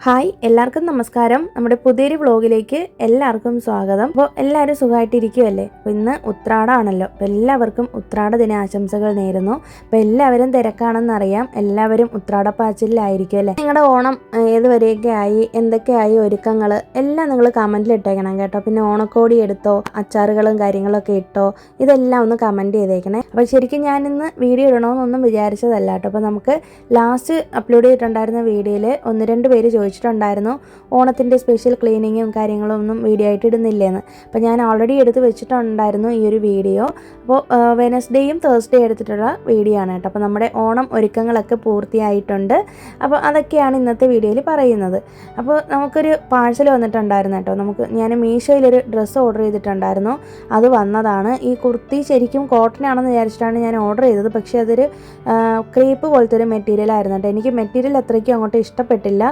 Hi എല്ലാവർക്കും നമസ്കാരം. നമ്മുടെ പുതിയൊരു വ്ളോഗിലേക്ക് എല്ലാവർക്കും സ്വാഗതം. അപ്പോൾ എല്ലാവരും സുഖമായിട്ടിരിക്കുമല്ലേ? അപ്പോൾ ഇന്ന് ഉത്രാടമാണല്ലോ. അപ്പോൾ എല്ലാവർക്കും ഉത്രാട ദിനാശംസകൾ നേരുന്നു. അപ്പോൾ എല്ലാവരും തിരക്കാണെന്നറിയാം. എല്ലാവരും ഉത്രാടപ്പാച്ചിലായിരിക്കും അല്ലേ? നിങ്ങളുടെ ഓണം ഏതുവരെയൊക്കെ ആയി, എന്തൊക്കെയായി ഒരുക്കങ്ങൾ എല്ലാം നിങ്ങൾ കമൻറ്റിൽ ഇട്ടേക്കണം കേട്ടോ. പിന്നെ ഓണക്കോടി എടുത്തോ, അച്ചാറുകളും കാര്യങ്ങളൊക്കെ ഇട്ടോ, ഇതെല്ലാം ഒന്ന് കമൻറ്റ് ചെയ്തേക്കണേ. അപ്പോൾ ശരിക്കും ഞാനിന്ന് വീഡിയോ ഇടണമെന്നൊന്നും വിചാരിച്ചതല്ല കേട്ടോ. അപ്പോൾ നമുക്ക് ലാസ്റ്റ് അപ്ലോഡ് ചെയ്തിട്ടുണ്ടായിരുന്ന വീഡിയോയിൽ 1-2 പേര് ചോദിച്ചിട്ടുണ്ടായിരുന്നു ഓണത്തിൻ്റെ സ്പെഷ്യൽ ക്ലീനിങ്ങും കാര്യങ്ങളും ഒന്നും വീഡിയോ ആയിട്ട് ഇടുന്നില്ലേന്ന്. അപ്പോൾ ഞാൻ ഓൾറെഡി എടുത്ത് വെച്ചിട്ടുണ്ടായിരുന്നു ഈ ഒരു വീഡിയോ. അപ്പോൾ വെനസ്ഡേയും തേഴ്സ്ഡേ എടുത്തിട്ടുള്ള വീഡിയോ ആണ് കേട്ടോ. അപ്പോൾ നമ്മുടെ ഓണം ഒരുക്കങ്ങളൊക്കെ പൂർത്തിയായിട്ടുണ്ട്. അപ്പോൾ അതൊക്കെയാണ് ഇന്നത്തെ വീഡിയോയിൽ പറയുന്നത്. അപ്പോൾ നമുക്കൊരു പാഴ്സൽ വന്നിട്ടുണ്ടായിരുന്നു കേട്ടോ. ഞാൻ മീഷോയിലൊരു ഡ്രസ്സ് ഓർഡർ ചെയ്തിട്ടുണ്ടായിരുന്നു. അത് വന്നതാണ്. ഈ കുർത്തി ശരിക്കും കോട്ടൺ ആണെന്ന് വിചാരിച്ചിട്ടാണ് ഞാൻ ഓർഡർ ചെയ്തത്. പക്ഷേ അതൊരു ക്രേപ്പ് പോലത്തെ ഒരു മെറ്റീരിയൽ ആയിരുന്നു കേട്ടോ. എനിക്ക് മെറ്റീരിയൽ അത്രയ്ക്കും അങ്ങോട്ട് ഇഷ്ടപ്പെട്ടില്ല.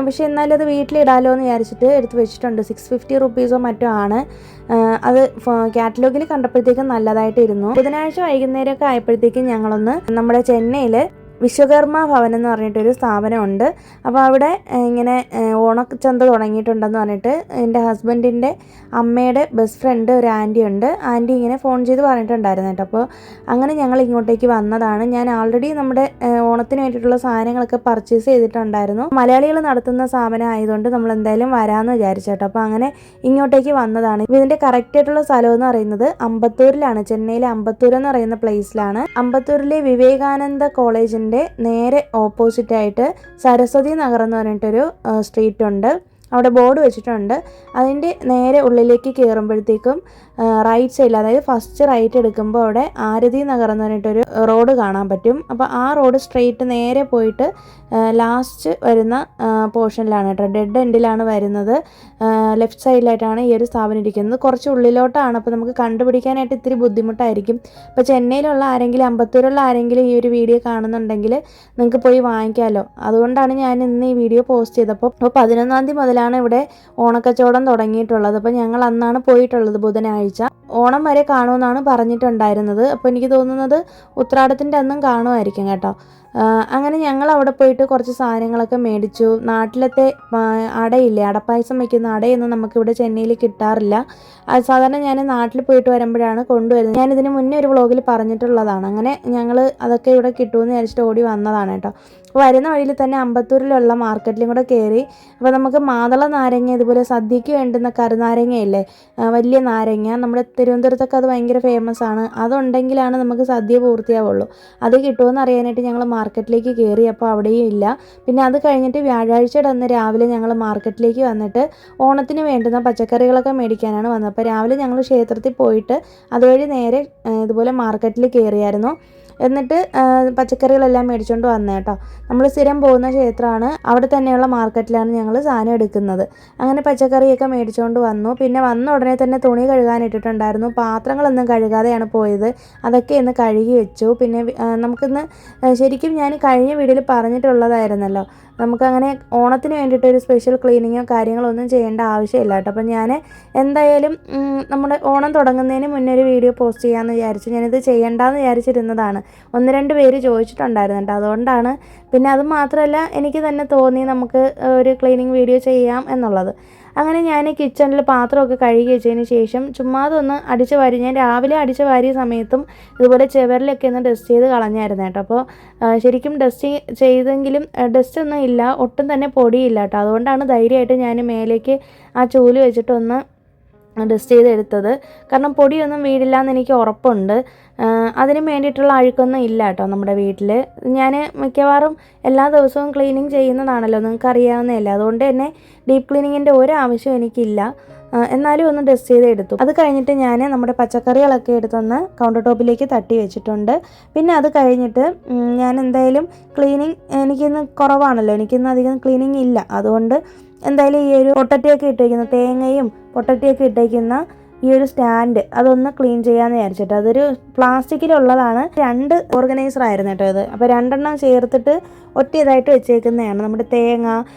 പക്ഷേ എന്നാലും അത് വീട്ടിലിടാലോ എന്ന് വിചാരിച്ചിട്ട് എടുത്ത് വെച്ചിട്ടുണ്ട്. 650 റുപ്പീസോ മറ്റോ ആണ്. അത് കാറ്റലോഗിൽ കണ്ടപ്പോഴത്തേക്കും നല്ലതായിട്ടിരുന്നു. ബുധനാഴ്ച വൈകുന്നേരമൊക്കെ ആയപ്പോഴത്തേക്കും ഞങ്ങളൊന്ന് നമ്മുടെ ചെന്നൈയിൽ വിശ്വകർമ്മ ഭവൻ എന്ന് പറഞ്ഞിട്ടൊരു സ്ഥാപനമുണ്ട്. അപ്പോൾ അവിടെ ഇങ്ങനെ ഓണച്ചന്ത തുടങ്ങിയിട്ടുണ്ടെന്ന് പറഞ്ഞിട്ട് എൻ്റെ ഹസ്ബൻഡിൻ്റെ അമ്മയുടെ ബെസ്റ്റ് ഫ്രണ്ട് ഒരു ആൻറ്റി ഉണ്ട്. ആൻറ്റി ഇങ്ങനെ ഫോൺ ചെയ്ത് പറഞ്ഞിട്ടുണ്ടായിരുന്നു കേട്ടോ. അപ്പോൾ അങ്ങനെ ഞങ്ങൾ ഇങ്ങോട്ടേക്ക് വന്നതാണ്. ഞാൻ ആൾറെഡി നമ്മുടെ ഓണത്തിന് വേണ്ടിയിട്ടുള്ള സാധനങ്ങളൊക്കെ പർച്ചേസ് ചെയ്തിട്ടുണ്ടായിരുന്നു. മലയാളികൾ നടത്തുന്ന സ്ഥാപനം ആയതുകൊണ്ട് നമ്മൾ എന്തായാലും വരാമെന്ന് വിചാരിച്ചു കേട്ടോ. അപ്പോൾ അങ്ങനെ ഇങ്ങോട്ടേക്ക് വന്നതാണ്. ഇതിൻ്റെ കറക്റ്റായിട്ടുള്ള സ്ഥലം എന്ന് പറയുന്നത് അമ്പത്തൂരിലാണ്. ചെന്നൈയിലെ അമ്പത്തൂർ എന്ന് പറയുന്ന പ്ലേസിലാണ്. അമ്പത്തൂരിലെ വിവേകാനന്ദ കോളേജിൻ്റെ നേരെ ഓപ്പോസിറ്റ് ആയിട്ട് സരസ്വതി നഗർ എന്ന് പറഞ്ഞിട്ടൊരു സ്ട്രീറ്റ് ഉണ്ട്. അവിടെ ബോർഡ് വെച്ചിട്ടുണ്ട്. അതിൻ്റെ നേരെ ഉള്ളിലേക്ക് കയറുമ്പോഴത്തേക്കും റൈറ്റ് സൈഡിൽ, അതായത് ഫസ്റ്റ് റൈറ്റ് എടുക്കുമ്പോൾ അവിടെ ആരതി നഗർ എന്ന് പറഞ്ഞിട്ടൊരു റോഡ് കാണാൻ പറ്റും. അപ്പോൾ ആ റോഡ് സ്ട്രെയിറ്റ് നേരെ പോയിട്ട് ലാസ്റ്റ് വരുന്ന പോർഷനിലാണ് കേട്ടോ. ഡെഡ് എൻഡിലാണ് വരുന്നത്. ലെഫ്റ്റ് സൈഡിലായിട്ടാണ് ഈ ഒരു സ്ഥാപനം ഇരിക്കുന്നത്. കുറച്ച് ഉള്ളിലോട്ടാണ്. അപ്പോൾ നമുക്ക് കണ്ടുപിടിക്കാനായിട്ട് ഇത്തിരി ബുദ്ധിമുട്ടായിരിക്കും. അപ്പോൾ ചെന്നൈയിലുള്ള ആരെങ്കിലും, അമ്പത്തൂരുള്ള ആരെങ്കിലും ഈ ഒരു വീഡിയോ കാണുന്നുണ്ടെങ്കിൽ നിങ്ങൾക്ക് പോയി വാങ്ങിക്കാമല്ലോ. അതുകൊണ്ടാണ് ഞാൻ ഇന്ന് ഈ വീഡിയോ പോസ്റ്റ് ചെയ്തപ്പോൾ. അപ്പോൾ 11-ാം തീയതി മുതലാണ് ഇവിടെ ഓണക്കച്ചവടം തുടങ്ങിയിട്ടുള്ളത്. അപ്പോൾ ഞങ്ങൾ അന്നാണ് പോയിട്ടുള്ളത്, ബുധനാഴ്ച. ഓണം വരെ കാണുമെന്നാണ് പറഞ്ഞിട്ടുണ്ടായിരുന്നത്. അപ്പോൾ എനിക്ക് തോന്നുന്നത് ഉത്രാടത്തിൻ്റെ അന്നും കാണുമായിരിക്കും കേട്ടോ. അങ്ങനെ ഞങ്ങൾ അവിടെ പോയിട്ട് കുറച്ച് സാധനങ്ങളൊക്കെ മേടിച്ചു. നാട്ടിലത്തെ അടയില്ലേ, അടപ്പായസം വയ്ക്കുന്ന അടയൊന്നും നമുക്കിവിടെ ചെന്നൈയിൽ കിട്ടാറില്ല. അത് സാധാരണ ഞാൻ നാട്ടിൽ പോയിട്ട് വരുമ്പോഴാണ് കൊണ്ടുവരുന്നത്. ഞാനിതിന് മുന്നേ ഒരു വ്ളോഗിൽ പറഞ്ഞിട്ടുള്ളതാണ്. അങ്ങനെ ഞങ്ങൾ അതൊക്കെ ഇവിടെ കിട്ടുമെന്ന് വിചാരിച്ചിട്ട് ഓടി വന്നതാണ് കേട്ടോ. വരുന്ന വഴിയിൽ തന്നെ അമ്പത്തൂരിലുള്ള മാർക്കറ്റിലും കൂടെ കയറി. അപ്പോൾ നമുക്ക് മാതള നാരങ്ങ, ഇതുപോലെ സദ്യക്ക് വേണ്ടുന്ന കരുനാരങ്ങയില്ലേ, വലിയ നാരങ്ങ, നമ്മുടെ തിരുവനന്തപുരത്തൊക്കെ അത് ഭയങ്കര ഫേമസ് ആണ്. അതുണ്ടെങ്കിലാണ് നമുക്ക് സദ്യ പൂർത്തിയാവുള്ളൂ. അത് കിട്ടുമെന്ന് അറിയാനായിട്ട് ഞങ്ങൾ മാർക്കറ്റിലേക്ക് കയറി. അപ്പോൾ അവിടെയും ഇല്ല. പിന്നെ അത് കഴിഞ്ഞിട്ട് വ്യാഴാഴ്ചയുടെ അന്ന് രാവിലെ ഞങ്ങൾ മാർക്കറ്റിലേക്ക് വന്നിട്ട് ഓണത്തിന് വേണ്ടുന്ന പച്ചക്കറികളൊക്കെ മേടിക്കാനാണ് വന്നത്. അപ്പോൾ രാവിലെ ഞങ്ങൾ ക്ഷേത്രത്തിൽ പോയിട്ട് അതുവഴി നേരെ ഇതുപോലെ മാർക്കറ്റിൽ കയറിയായിരുന്നു. എന്നിട്ട് പച്ചക്കറികളെല്ലാം മേടിച്ചുകൊണ്ട് വന്നു കേട്ടോ. നമ്മൾ സ്ഥിരം പോകുന്ന ക്ഷേത്രമാണ്. അവിടെ തന്നെയുള്ള മാർക്കറ്റിലാണ് ഞങ്ങൾ സാധനം എടുക്കുന്നത്. അങ്ങനെ പച്ചക്കറിയൊക്കെ മേടിച്ചുകൊണ്ട് വന്നു. പിന്നെ വന്ന ഉടനെ തന്നെ തുണി കഴുകാനിട്ടിട്ടുണ്ടായിരുന്നു. പാത്രങ്ങളൊന്നും കഴുകാതെയാണ് പോയത്. അതൊക്കെ ഇന്ന് കഴുകി വെച്ചു. പിന്നെ നമുക്കിന്ന് ശരിക്കും ഞാൻ കഴിഞ്ഞ വീഡിയോയിൽ പറഞ്ഞിട്ടുള്ളതായിരുന്നല്ലോ, നമുക്കങ്ങനെ ഓണത്തിന് വേണ്ടിയിട്ടൊരു സ്പെഷ്യൽ ക്ലീനിങ്ങോ കാര്യങ്ങളോ ഒന്നും ചെയ്യേണ്ട ആവശ്യമില്ല കേട്ടോ. അപ്പം ഞാൻ എന്തായാലും നമ്മുടെ ഓണം തുടങ്ങുന്നതിന് മുന്നേ ഒരു വീഡിയോ പോസ്റ്റ് ചെയ്യാമെന്ന് വിചാരിച്ചു. ഞാനിത് ചെയ്യേണ്ടെന്ന് വിചാരിച്ചിരുന്നതാണ്. 1-2 പേര് ചോദിച്ചിട്ടുണ്ടായിരുന്നു കേട്ടോ. അതുകൊണ്ടാണ്. പിന്നെ അത് മാത്രമല്ല, എനിക്ക് തന്നെ തോന്നി നമുക്ക് ഒരു ക്ലീനിങ് വീഡിയോ ചെയ്യാം എന്നുള്ളത്. അങ്ങനെ ഞാൻ കിച്ചണിൽ പാത്രമൊക്കെ കഴുകി വെച്ചതിന് ശേഷം ചുമ്മാതൊന്ന് അടിച്ച് വാരി, ഞാൻ രാവിലെ അടിച്ച് വാരിയ സമയത്തും ഇതുപോലെ ചുവരിലൊക്കെ ഒന്ന് ഡസ്റ്റ് ചെയ്ത് കളഞ്ഞായിരുന്നു കേട്ടോ. അപ്പോൾ ശരിക്കും ഡസ്റ്റ് ചെയ്തെങ്കിലും ഡസ്റ്റ് ഒന്നും ഇല്ല, ഒട്ടും തന്നെ പൊടിയില്ല കേട്ടോ. അതുകൊണ്ടാണ് ധൈര്യമായിട്ട് ഞാൻ മേലേക്ക് ആ ചൂല് വെച്ചിട്ടൊന്ന് ഡസ്റ്റ് ചെയ്തെടുത്തത്. കാരണം പൊടിയൊന്നും വീടില്ല എന്ന് എനിക്ക് ഉറപ്പുണ്ട്. അതിന് വേണ്ടിയിട്ടുള്ള അഴുക്കൊന്നും ഇല്ല കേട്ടോ നമ്മുടെ വീട്ടിൽ. ഞാൻ മിക്കവാറും എല്ലാ ദിവസവും ക്ലീനിങ് ചെയ്യുന്നതാണല്ലോ, നിങ്ങൾക്ക് അറിയാവുന്നതല്ലേ. അതുകൊണ്ട് തന്നെ ഡീപ്പ് ക്ലീനിങ്ങിൻ്റെ ഒരാവശ്യം എനിക്കില്ല. എന്നാലും ഒന്ന് ഡസ്റ്റ് ചെയ്തെടുത്തു. അത് കഴിഞ്ഞിട്ട് ഞാൻ നമ്മുടെ പച്ചക്കറികളൊക്കെ എടുത്തൊന്ന് കൗണ്ടർ ടോപ്പിലേക്ക് തട്ടി വെച്ചിട്ടുണ്ട്. പിന്നെ അത് കഴിഞ്ഞിട്ട് ഞാൻ എന്തായാലും ക്ലീനിങ് എനിക്കിന്ന് കുറവാണല്ലോ, എനിക്കിന്ന് അധികം ക്ലീനിങ് ഇല്ല. അതുകൊണ്ട് എന്തായാലും ഈ ഒരു പൊട്ടറ്റയൊക്കെ ഇട്ടേക്കുന്ന, തേങ്ങയും പൊട്ടറ്റയൊക്കെ ഇട്ടേക്കുന്ന ഈ ഒരു സ്റ്റാൻഡ് അതൊന്ന് ക്ലീൻ ചെയ്യാമെന്ന് വിചാരിച്ചിട്ട്. അതൊരു പ്ലാസ്റ്റിക്കിലുള്ളതാണ്. 2 ഓർഗനൈസർ ആയിരുന്നു കേട്ടോ ഇത്. അപ്പോൾ 2 ചേർത്തിട്ട് ഒറ്റ ഇതായിട്ട് വെച്ചേക്കുന്നതാണ്. നമ്മുടെ തേങ്ങ,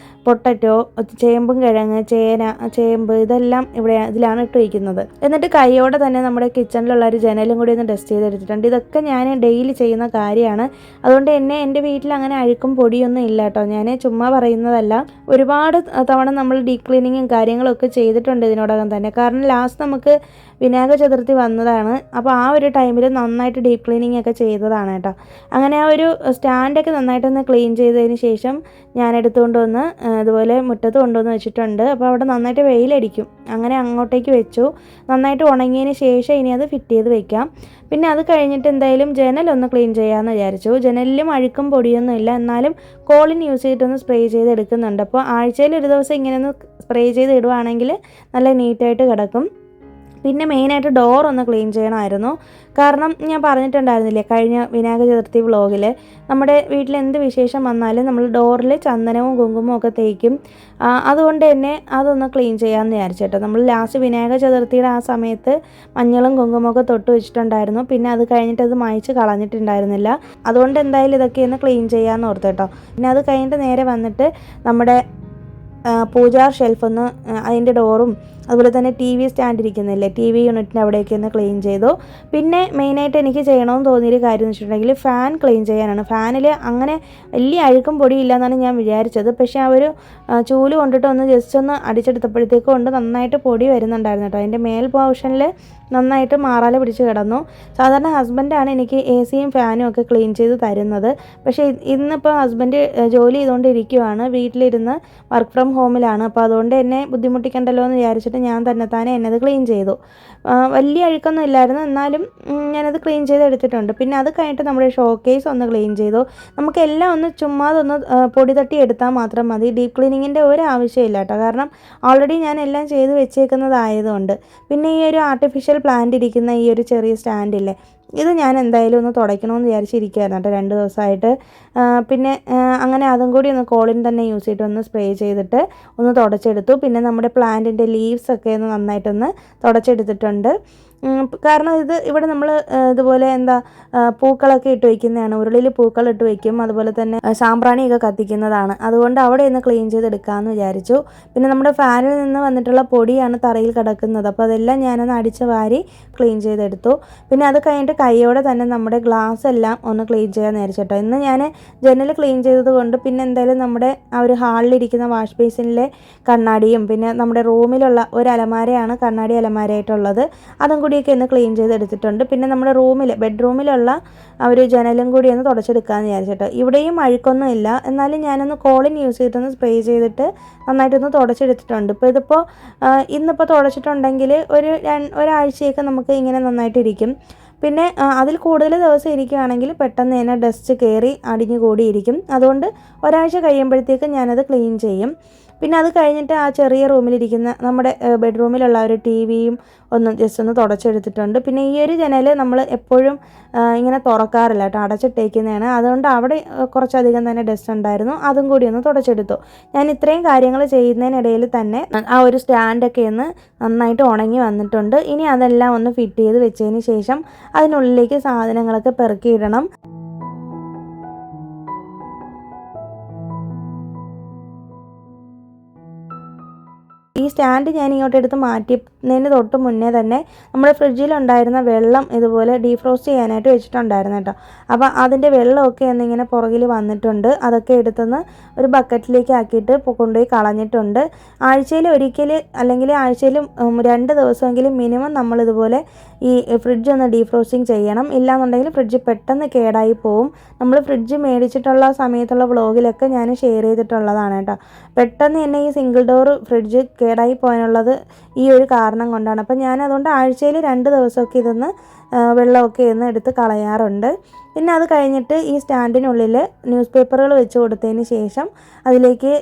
പൊട്ടറ്റോ, ചേമ്പും കിഴങ്ങ്, ചേന, ചേമ്പ് ഇതെല്ലാം ഇതിലാണ് ഇട്ട് വയ്ക്കുന്നത്. എന്നിട്ട് കൈയോടെ തന്നെ നമ്മുടെ കിച്ചണിലുള്ള ഒരു ജനലും കൂടി ഒന്ന് ഡസ്റ്റ് ചെയ്തെടുത്തിട്ടുണ്ട്. ഇതൊക്കെ ഞാൻ ഡെയിലി ചെയ്യുന്ന കാര്യമാണ്. അതുകൊണ്ട് എൻ്റെ വീട്ടിൽ അങ്ങനെ അഴുക്കും പൊടിയൊന്നും ഇല്ല കേട്ടോ. ഞാൻ ചുമ്മാ പറയുന്നതല്ല. ഒരുപാട് തവണ നമ്മൾ ഡീപ് ക്ലീനിങ്ങും കാര്യങ്ങളൊക്കെ ചെയ്തിട്ടുണ്ട് ഇതിനോടകം തന്നെ. കാരണം ലാസ്റ്റ് നമുക്ക് വിനായക ചതുർത്ഥി വന്നതാണ്. അപ്പോൾ ആ ഒരു ടൈമിൽ നന്നായിട്ട് ഡീപ്പ് ക്ലീനിങ് ഒക്കെ ചെയ്തതാണ് കേട്ടോ. അങ്ങനെ ആ ഒരു സ്റ്റാൻഡൊക്കെ നന്നായിട്ടൊന്ന് ക്ലീൻ ചെയ്തതിന് ശേഷം ഞാൻ എടുത്തുകൊണ്ട് വന്ന് ഇതുപോലെ മുറ്റത്ത് കൊണ്ടുവന്ന് വെച്ചിട്ടുണ്ട്. അപ്പോൾ അവിടെ നന്നായിട്ട് വെയിലടിക്കും. അങ്ങനെ അങ്ങോട്ടേക്ക് വെച്ചു. നന്നായിട്ട് ഉണങ്ങിയതിന് ശേഷം ഇനി അത് ഫിറ്റ് ചെയ്ത് വെക്കാം. പിന്നെ അത് കഴിഞ്ഞിട്ട് എന്തായാലും ജനലൊന്ന് ക്ലീൻ ചെയ്യാമെന്ന് വിചാരിച്ചു. ജനലിലും അഴുക്കും പൊടിയൊന്നും ഇല്ല, എന്നാലും കോളിൻ യൂസ് ചെയ്തിട്ടൊന്ന് സ്പ്രേ ചെയ്ത് എടുക്കുന്നുണ്ട്. അപ്പോൾ ആഴ്ചയിൽ ഒരു ദിവസം ഇങ്ങനെ ഒന്ന് സ്പ്രേ ചെയ്ത് ഇടുവാണെങ്കിൽ നല്ല നീറ്റായിട്ട് കിടക്കും. പിന്നെ മെയിനായിട്ട് ഡോർ ഒന്ന് ക്ലീൻ ചെയ്യണമായിരുന്നു. കാരണം ഞാൻ പറഞ്ഞിട്ടുണ്ടായിരുന്നില്ലേ കഴിഞ്ഞ വിനായക ചതുർത്ഥി വ്ളോഗിൽ, നമ്മുടെ വീട്ടിൽ എന്ത് വിശേഷം വന്നാലും നമ്മൾ ഡോറിൽ ചന്ദനവും കുങ്കുമവും ഒക്കെ തേക്കും. അതുകൊണ്ട് തന്നെ അതൊന്ന് ക്ലീൻ ചെയ്യാമെന്ന് വിചാരിച്ചിട്ടോ. നമ്മൾ ലാസ്റ്റ് വിനായക ചതുർത്ഥിയുടെ ആ സമയത്ത് മഞ്ഞളും കുങ്കുമവും ഒക്കെ തൊട്ട് വെച്ചിട്ടുണ്ടായിരുന്നു. പിന്നെ അത് കഴിഞ്ഞിട്ട് അത് മായ്ച്ച് കളഞ്ഞിട്ടുണ്ടായിരുന്നില്ല. അതുകൊണ്ട് എന്തായാലും ഇതൊക്കെ ഒന്ന് ക്ലീൻ ചെയ്യാമെന്ന് ഓർത്തേട്ടോ. പിന്നെ അത് കഴിഞ്ഞിട്ട് നേരെ വന്നിട്ട് നമ്മുടെ പൂജാ ഷെൽഫൊന്ന് അതിൻ്റെ ഡോറും അതുപോലെ തന്നെ ടി വി സ്റ്റാൻഡ് ഇരിക്കുന്നില്ലേ, ടി വി യൂണിറ്റിൻ്റെ അവിടെയൊക്കെ ഒന്ന് ക്ലീൻ ചെയ്തു. പിന്നെ മെയിനായിട്ട് എനിക്ക് ചെയ്യണമെന്ന് തോന്നിയൊരു കാര്യം എന്ന് വെച്ചിട്ടുണ്ടെങ്കിൽ ഫാൻ ക്ലീൻ ചെയ്യാനാണ്. ഫാനിൽ അങ്ങനെ വലിയ അഴുക്കും പൊടിയില്ല എന്നാണ് ഞാൻ വിചാരിച്ചത്. പക്ഷേ ആ ഒരു ചൂല് കൊണ്ടിട്ട് ഒന്ന് ജസ്റ്റ് ഒന്ന് അടിച്ചെടുത്തപ്പോഴത്തേക്കും കൊണ്ട് നന്നായിട്ട് പൊടി വരുന്നുണ്ടായിരുന്നു കേട്ടോ. അതിൻ്റെ മേൽ പോർഷനിൽ നന്നായിട്ട് മാറാല പിടിച്ച് കിടന്നു. സാധാരണ ഹസ്ബൻഡാണ് എനിക്ക് എ സിയും ഫാനും ഒക്കെ ക്ലീൻ ചെയ്ത് തരുന്നത്. പക്ഷേ ഇന്നിപ്പോൾ ഹസ്ബൻഡ് ജോലി ചെയ്തുകൊണ്ടിരിക്കുവാണ്, വീട്ടിലിരുന്ന് വർക്ക് ഫ്രം ഹോമിലാണ്. അപ്പോൾ അതുകൊണ്ട് എന്നെ ബുദ്ധിമുട്ടിക്കണ്ടല്ലോ എന്ന് വിചാരിച്ചിട്ട് ഞാൻ തന്നെ എന്നത് ക്ലീൻ ചെയ്തു. വലിയ അഴുക്കൊന്നും ഇല്ലായിരുന്നു, എന്നാലും ഞാനത് ക്ലീൻ ചെയ്ത് എടുത്തിട്ടുണ്ട്. പിന്നെ അത് കഴിഞ്ഞിട്ട് നമ്മുടെ ഷോക്കേസ് ഒന്ന് ക്ലീൻ ചെയ്തു. നമുക്കെല്ലാം ഒന്ന് ചുമ്മാതൊന്ന് പൊടി തട്ടി എടുത്താൽ മാത്രം മതി. ഡീപ്പ് ക്ലീനിങ്ങിൻ്റെ ഒരു ആവശ്യമില്ല കേട്ടോ. കാരണം ഓൾറെഡി ഞാൻ എല്ലാം ചെയ്ത് വെച്ചേക്കുന്നതായതുകൊണ്ട്. പിന്നെ ഈ ഒരു ആർട്ടിഫിഷ്യൽ പ്ലാന്റ് ഇരിക്കുന്ന ഈ ഒരു ചെറിയ സ്റ്റാൻഡില്ലേ, ഇത് ഞാൻ എന്തായാലും ഒന്ന് തുടയ്ക്കണമെന്ന് വിചാരിച്ചിരിക്കുകയായിരുന്നു കേട്ടോ 2 ദിവസമായിട്ട്. പിന്നെ അങ്ങനെ അതും കൂടി ഒന്ന് കോളിൻ തന്നെ യൂസ് ചെയ്തിട്ട് ഒന്ന് സ്പ്രേ ചെയ്തിട്ട് ഒന്ന് തുടച്ചെടുത്തു. പിന്നെ നമ്മുടെ പ്ലാന്റിൻ്റെ ലീവ്സൊക്കെ ഒന്ന് നന്നായിട്ടൊന്ന് തുടച്ചെടുത്തിട്ടുണ്ട്. കാരണം ഇവിടെ നമ്മൾ ഇതുപോലെ പൂക്കളൊക്കെ ഇട്ട് വയ്ക്കുന്നതാണ്. ഉരുളിയിൽ പൂക്കൾ ഇട്ട് വയ്ക്കും, അതുപോലെ തന്നെ സാമ്പ്രാണിയൊക്കെ കത്തിക്കുന്നതാണ്. അതുകൊണ്ട് അവിടെ ഒന്ന് ക്ലീൻ ചെയ്തെടുക്കാമെന്ന് വിചാരിച്ചു. പിന്നെ നമ്മുടെ ഫാനിൽ നിന്ന് വന്നിട്ടുള്ള പൊടിയാണ് തറയിൽ കിടക്കുന്നത്. അപ്പോൾ അതെല്ലാം ഞാനൊന്ന് അടിച്ച് വാരി ക്ലീൻ ചെയ്തെടുത്തു. പിന്നെ അത് കഴിഞ്ഞിട്ട് കൈയോടെ തന്നെ നമ്മുടെ ഗ്ലാസ് എല്ലാം ഒന്ന് ക്ലീൻ ചെയ്യാൻ വിചാരിച്ചിട്ടോ. ഇന്ന് ഞാൻ ജനൽ ക്ലീൻ ചെയ്തത് കൊണ്ട് പിന്നെ എന്തായാലും നമ്മുടെ ആ ഒരു ഹാളിലിരിക്കുന്ന വാഷ് ബേസിനിലെ കണ്ണാടിയും പിന്നെ നമ്മുടെ റൂമിലുള്ള ഒരു അലമാരയാണ് കണ്ണാടി അലമാരയായിട്ടുള്ളത്, അതും കൂടിയൊക്കെ ഒന്ന് ക്ലീൻ ചെയ്തെടുത്തിട്ടുണ്ട്. പിന്നെ നമ്മുടെ ബെഡ്റൂമിലുള്ള ആ ഒരു ജനലും കൂടി ഒന്ന് തുടച്ചെടുക്കാമെന്ന് വിചാരിച്ചിട്ട്. ഇവിടെയും അഴുക്കൊന്നും ഇല്ല, എന്നാലും ഞാനൊന്ന് കോളിൻ യൂസ് ചെയ്തിട്ടൊന്ന് സ്പ്രേ ചെയ്തിട്ട് നന്നായിട്ടൊന്ന് തുടച്ചെടുത്തിട്ടുണ്ട്. ഇതിപ്പോൾ ഇന്നിപ്പോൾ തുടച്ചിട്ടുണ്ടെങ്കിൽ ഒരാഴ്ചയൊക്കെ നമുക്ക് ഇങ്ങനെ നന്നായിട്ടിരിക്കും. പിന്നെ അതിൽ കൂടുതൽ ദിവസം ഇരിക്കുകയാണെങ്കിൽ പെട്ടെന്ന് തന്നെ ഡസ്റ്റ് കയറി അടിഞ്ഞു കൂടിയിരിക്കും. അതുകൊണ്ട് ഒരാഴ്ച കഴിയുമ്പോഴത്തേക്കും ഞാനത് ക്ലീൻ ചെയ്യും. പിന്നെ അത് കഴിഞ്ഞിട്ട് ആ ചെറിയ റൂമിലിരിക്കുന്ന നമ്മുടെ ബെഡ്റൂമിലുള്ള ഒരു ടി വിയും ജസ്റ്റ് ഒന്ന് തുടച്ചെടുത്തിട്ടുണ്ട്. പിന്നെ ഈ ഒരു ജനൽ നമ്മൾ എപ്പോഴും ഇങ്ങനെ തുറക്കാറില്ല കേട്ടോ, അടച്ചിട്ടേക്കുന്നതാണ്. അതുകൊണ്ട് അവിടെ കുറച്ചധികം തന്നെ ഡസ്റ്റ് ഉണ്ടായിരുന്നു, അതും കൂടി ഒന്ന് തുടച്ചെടുത്തു. ഞാൻ ഇത്രയും കാര്യങ്ങൾ ചെയ്യുന്നതിനിടയിൽ തന്നെ ആ ഒരു സ്റ്റാൻഡൊക്കെ ഒന്ന് നന്നായിട്ട് ഉണങ്ങി വന്നിട്ടുണ്ട്. ഇനി അതെല്ലാം ഒന്ന് ഫിറ്റ് ചെയ്ത് വെച്ചതിന് ശേഷം അതിനുള്ളിലേക്ക് സാധനങ്ങളൊക്കെ പെറുക്കിയിടണം. ഈ സ്റ്റാൻഡ് ഞാൻ ഇങ്ങോട്ട് എടുത്ത് മാറ്റിയതിന് തൊട്ട് മുന്നേ തന്നെ നമ്മുടെ ഫ്രിഡ്ജിലുണ്ടായിരുന്ന വെള്ളം ഇതുപോലെ ഡീഫ്രോസ്റ്റ് ചെയ്യാനായിട്ട് വെച്ചിട്ടുണ്ടായിരുന്നു കേട്ടോ. അപ്പോൾ അതിൻ്റെ വെള്ളമൊക്കെ എന്നിങ്ങനെ പുറകിൽ വന്നിട്ടുണ്ട്. അതൊക്കെ എടുത്തുനിന്ന് ഒരു ബക്കറ്റിലേക്ക് ആക്കിയിട്ട് കൊണ്ടുപോയി കളഞ്ഞിട്ടുണ്ട്. ആഴ്ചയിൽ ഒരിക്കൽ അല്ലെങ്കിൽ ആഴ്ചയിൽ 2 ദിവസമെങ്കിലും മിനിമം നമ്മളിതുപോലെ ഈ ഫ്രിഡ്ജ് ഒന്ന് ഡീഫ്രോസ്റ്റിങ് ചെയ്യണം. ഇല്ലാന്നുണ്ടെങ്കിൽ ഫ്രിഡ്ജ് പെട്ടെന്ന് കേടായി പോവും. നമ്മൾ ഫ്രിഡ്ജ് മേടിച്ചിട്ടുള്ള സമയത്തുള്ള വ്ളോഗിലൊക്കെ ഞാൻ ഷെയർ ചെയ്തിട്ടുള്ളതാണ് കേട്ടോ. പെട്ടെന്ന് തന്നെ ഈ സിംഗിൾ ഡോർ ഫ്രിഡ്ജ് കേടായി പോകാനുള്ളത് ഈ ഒരു കാരണം കൊണ്ടാണ്. അപ്പം ഞാൻ അതുകൊണ്ട് ആഴ്ചയിൽ 2 ദിവസമൊക്കെ ഇതൊന്ന് വെള്ളമൊക്കെ ഒന്ന് എടുത്ത് കളയാറുണ്ട്. പിന്നെ അത് കഴിഞ്ഞിട്ട് ഈ സ്റ്റാൻഡിനുള്ളിൽ ന്യൂസ് പേപ്പറുകൾ വെച്ച് കൊടുത്തതിന് ശേഷം അതിലേക്ക്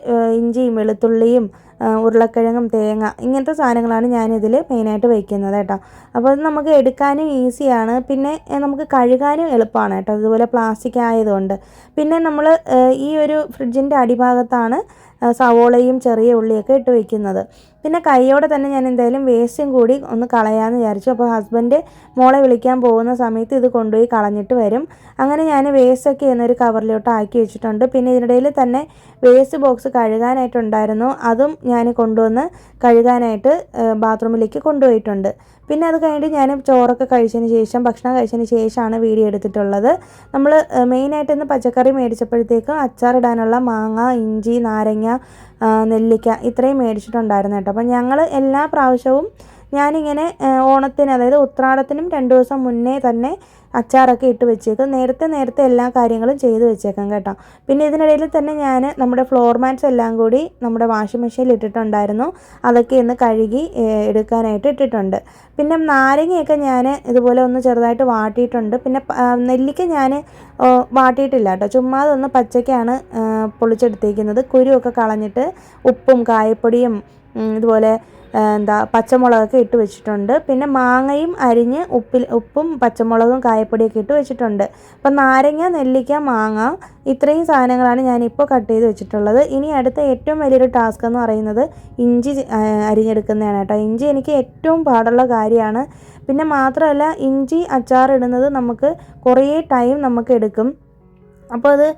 ഇഞ്ചിയും വെളുത്തുള്ളിയും ഉരുളക്കിഴങ്ങും തേങ്ങ ഇങ്ങനത്തെ സാധനങ്ങളാണ് ഞാനിതിൽ മെയിനായിട്ട് വയ്ക്കുന്നത് കേട്ടോ. അപ്പോൾ അത് നമുക്ക് എടുക്കാനും ഈസിയാണ്, പിന്നെ നമുക്ക് കഴുകാനും എളുപ്പമാണ് കേട്ടോ, അതുപോലെ പ്ലാസ്റ്റിക് ആയതുകൊണ്ട്. പിന്നെ നമ്മൾ ഈ ഒരു ഫ്രിഡ്ജിൻ്റെ അടിഭാഗത്താണ് സവോളയും ചെറിയ ഉള്ളിയൊക്കെ ഇട്ട് വയ്ക്കുന്നത്. പിന്നെ കൈയോടെ തന്നെ ഞാൻ എന്തായാലും വേസ്റ്റും കൂടി ഒന്ന് കളയാമെന്ന് വിചാരിച്ചു. അപ്പോൾ ഹസ്ബൻഡ് മോളെ വിളിക്കാൻ പോകുന്ന സമയത്ത് ഇത് കൊണ്ടുപോയി കളഞ്ഞിട്ട് വരും. അങ്ങനെ ഞാൻ വേസ്റ്റൊക്കെ എന്നൊരു കവറിലോട്ട് ആക്കി വെച്ചിട്ടുണ്ട്. പിന്നെ ഇതിനിടയിൽ തന്നെ വേസ്റ്റ് ബോക്സ് കഴുകാനായിട്ടുണ്ടായിരുന്നു, അതും ഞാൻ കൊണ്ടുവന്ന് കഴുകാനായിട്ട് ബാത്റൂമിലേക്ക് കൊണ്ടുപോയിട്ടുണ്ട്. പിന്നെ അത് കഴിഞ്ഞിട്ട് ഞാൻ ചോറൊക്കെ കഴിച്ചതിന് ശേഷം, ഭക്ഷണം കഴിച്ചതിന് ശേഷമാണ് വീഡിയോ എടുത്തിട്ടുള്ളത്. നമ്മൾ മെയിനായിട്ട് ഇന്ന് പച്ചക്കറി മേടിച്ചപ്പോഴത്തേക്കും അച്ചാറിടാനുള്ള മാങ്ങ, ഇഞ്ചി, നാരങ്ങ, നെല്ലിക്ക ഇത്രയും മേടിച്ചിട്ടുണ്ടായിരുന്നു കേട്ടോ. അപ്പം ഞങ്ങൾ എല്ലാ പ്രാവശ്യവും ഞാനിങ്ങനെ ഓണത്തിന്, അതായത് ഉത്രാടത്തിനും 2 ദിവസം മുന്നേ തന്നെ അച്ചാറൊക്കെ ഇട്ട് വെച്ചേക്കും. നേരത്തെ എല്ലാ കാര്യങ്ങളും ചെയ്ത് വെച്ചേക്കാം കേട്ടോ. പിന്നെ ഇതിനിടയിൽ തന്നെ ഞാൻ നമ്മുടെ ഫ്ലോർ മാറ്റ്സ് എല്ലാം കൂടി നമ്മുടെ വാഷിംഗ് മെഷീനിൽ ഇട്ടിട്ടുണ്ടായിരുന്നു. അതൊക്കെ ഒന്ന് കഴുകി എടുക്കാനായിട്ട് ഇട്ടിട്ടുണ്ട്. പിന്നെ നാരങ്ങയൊക്കെ ഞാൻ ഇതുപോലെ ഒന്ന് ചെറുതായിട്ട് വാട്ടിയിട്ടുണ്ട്. പിന്നെ നെല്ലിക്ക ഞാൻ വാട്ടിയിട്ടില്ല കേട്ടോ, ചുമ്മാതൊന്ന് പച്ചയ്ക്കാണ് പൊളിച്ചെടുത്തേക്കുന്നത്. കുരുവൊക്കെ കളഞ്ഞിട്ട് ഉപ്പും കായപ്പൊടിയും ഇതുപോലെ പച്ചമുളകൊക്കെ ഇട്ട് വെച്ചിട്ടുണ്ട്. പിന്നെ മാങ്ങയും അരിഞ്ഞ് ഉപ്പും പച്ചമുളകും കായപ്പൊടിയൊക്കെ ഇട്ട് വെച്ചിട്ടുണ്ട്. അപ്പം നാരങ്ങ, നെല്ലിക്ക, മാങ്ങ ഇത്രയും സാധനങ്ങളാണ് ഞാനിപ്പോൾ കട്ട് ചെയ്ത് വെച്ചിട്ടുള്ളത്. ഇനി അടുത്ത ഏറ്റവും വലിയൊരു ടാസ്ക് എന്ന് പറയുന്നത് ഇഞ്ചി അരിഞ്ഞെടുക്കുന്നതാണ് കേട്ടോ. ഇഞ്ചി എനിക്ക് ഏറ്റവും പാടുള്ള കാര്യമാണ്. പിന്നെ മാത്രമല്ല, ഇഞ്ചി അച്ചാറിടുന്നത് നമുക്ക് കുറേ ടൈം നമുക്ക് എടുക്കും. അപ്പോൾ അത്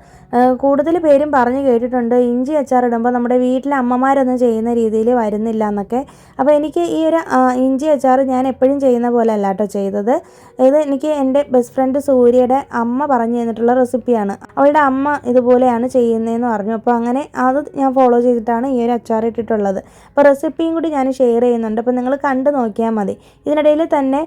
കൂടുതൽ പേരും പറഞ്ഞു കേട്ടിട്ടുണ്ട്, ഇഞ്ചി അച്ചാറിടുമ്പോൾ നമ്മുടെ വീട്ടിലെ അമ്മമാരൊന്നും ചെയ്യുന്ന രീതിയിൽ വരുന്നില്ല എന്നൊക്കെ. അപ്പോൾ എനിക്ക് ഈ ഒരു ഇഞ്ചി അച്ചാർ ഞാൻ എപ്പോഴും ചെയ്യുന്ന പോലെ അല്ല കേട്ടോ ചെയ്തത്. ഇത് എനിക്ക് എൻ്റെ ബെസ്റ്റ് ഫ്രണ്ട് സൂര്യയുടെ അമ്മ പറഞ്ഞു തന്നിട്ടുള്ള റെസിപ്പിയാണ്. അവളുടെ അമ്മ ഇതുപോലെയാണ് ചെയ്യുന്നതെന്ന് പറഞ്ഞു. അപ്പോൾ അങ്ങനെ അത് ഞാൻ ഫോളോ ചെയ്തിട്ടാണ് ഈ ഒരു അച്ചാർ ഇട്ടിട്ടുള്ളത്. അപ്പോൾ റെസിപ്പിയും കൂടി ഞാൻ ഷെയർ ചെയ്യുന്നുണ്ട്, അപ്പോൾ നിങ്ങൾ കണ്ടു നോക്കിയാൽ മതി. ഇതിനിടയിൽ തന്നെ